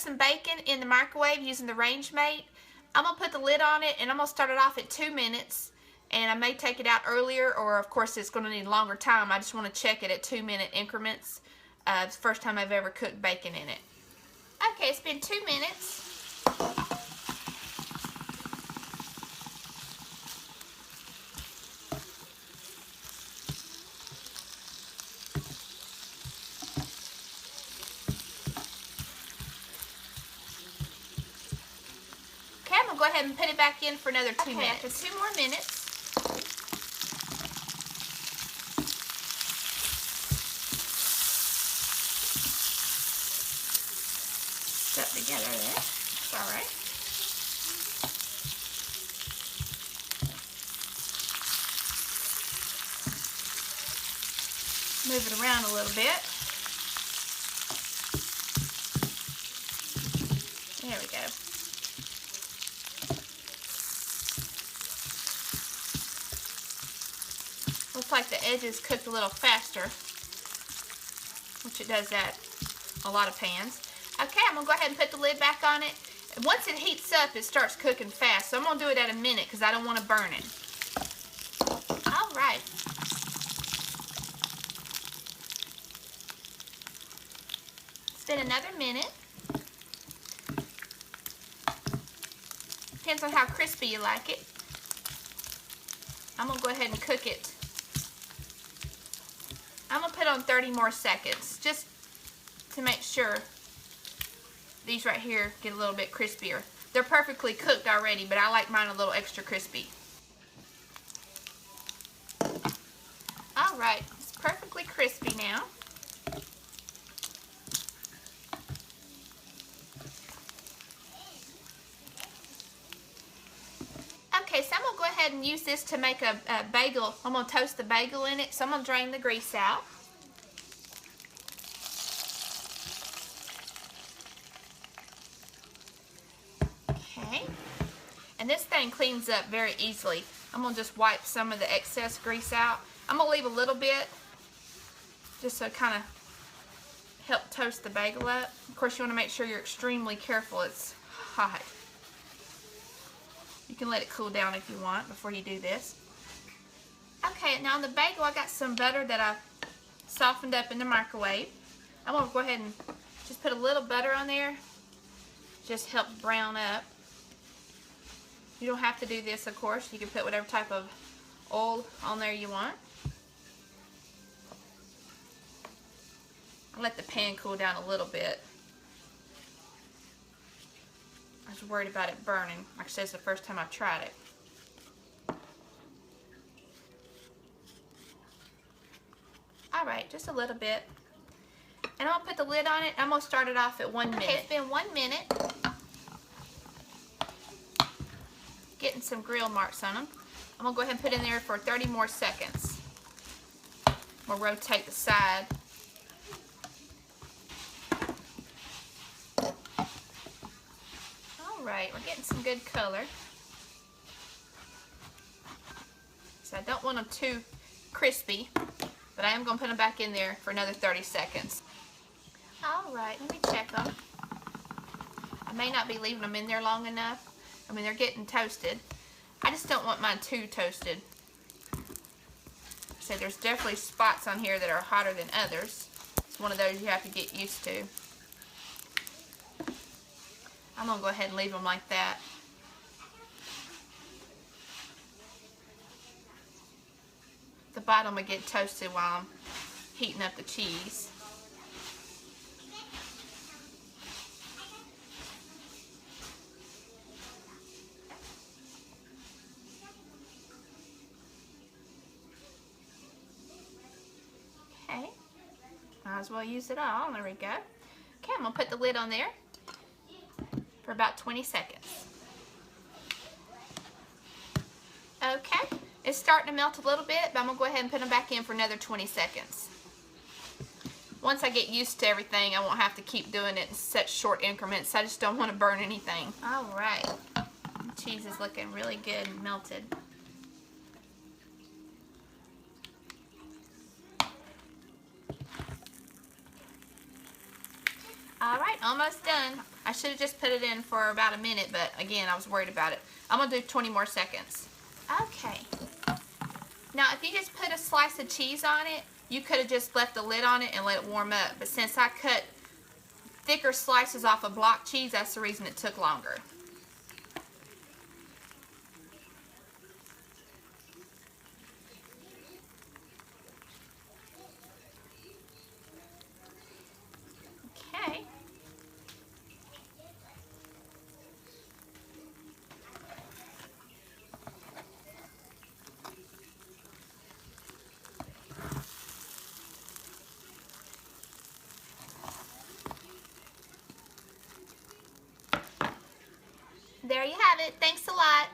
some bacon in the microwave using the Range Mate. I'm going to put the lid on it and I'm going to start it off at 2 minutes. And I may take it out earlier, or of course it's going to need a longer time. I just want to check it at 2-minute increments. It's the first time I've ever cooked bacon in it. Okay, it's been 2 minutes. Okay, I'm going to go ahead and put it back in for another 2 minutes. After 2 more minutes. Stuck together there. It's alright. Move it around a little bit. There we go. Looks like the edges cooked a little faster, which it does at a lot of pans. Okay, I'm going to go ahead and put the lid back on it. And once it heats up, it starts cooking fast. So I'm going to do it at a minute because I don't want to burn it. Alright. It's been another minute. Depends on how crispy you like it. I'm going to go ahead and cook it. I'm going to put on 30 more seconds just to make sure these right here get a little bit crispier. They're perfectly cooked already, but I like mine a little extra crispy. Alright, it's perfectly crispy now. Okay, so I'm going to go ahead and use this to make a bagel. I'm going to toast the bagel in it, so I'm going to drain the grease out. Okay, and this thing cleans up very easily. I'm going to just wipe some of the excess grease out. I'm going to leave a little bit just so it kind of help toast the bagel up. Of course, you want to make sure you're extremely careful. It's hot. You can let it cool down if you want before you do this. Okay, now on the bagel, I got some butter that I softened up in the microwave. I'm going to go ahead and just put a little butter on there. Just helps brown up. You don't have to do this, of course. You can put whatever type of oil on there you want. I'll let the pan cool down a little bit. I was worried about it burning. Like I said, it's the first time I've tried it. Alright, just a little bit. And I'm going to put the lid on it. I'm going to start it off at 1 minute. Okay, it's been 1 minute. Getting some grill marks on them. I'm going to go ahead and put in there for 30 more seconds. We'll rotate the side. Alright, we're getting some good color. So I don't want them too crispy, but I am going to put them back in there for another 30 seconds. Alright, let me check them. I may not be leaving them in there long enough. I mean, they're getting toasted. I just don't want mine too toasted. So there's definitely spots on here that are hotter than others. It's one of those you have to get used to. I'm going to go ahead and leave them like that. The bottom will get toasted while I'm heating up the cheese. Okay, might as well use it all. There we go. Okay, I'm going to put the lid on there for about 20 seconds. Okay, it's starting to melt a little bit, but I'm going to go ahead and put them back in for another 20 seconds. Once I get used to everything, I won't have to keep doing it in such short increments. I just don't want to burn anything. Alright, the cheese is looking really good and melted. Alright, almost done. I should have just put it in for about a minute, but again, I was worried about it. I'm going to do 20 more seconds. Okay. Now, if you just put a slice of cheese on it, you could have just left the lid on it and let it warm up. But since I cut thicker slices off of block cheese, that's the reason it took longer. Okay. There you have it. Thanks a lot.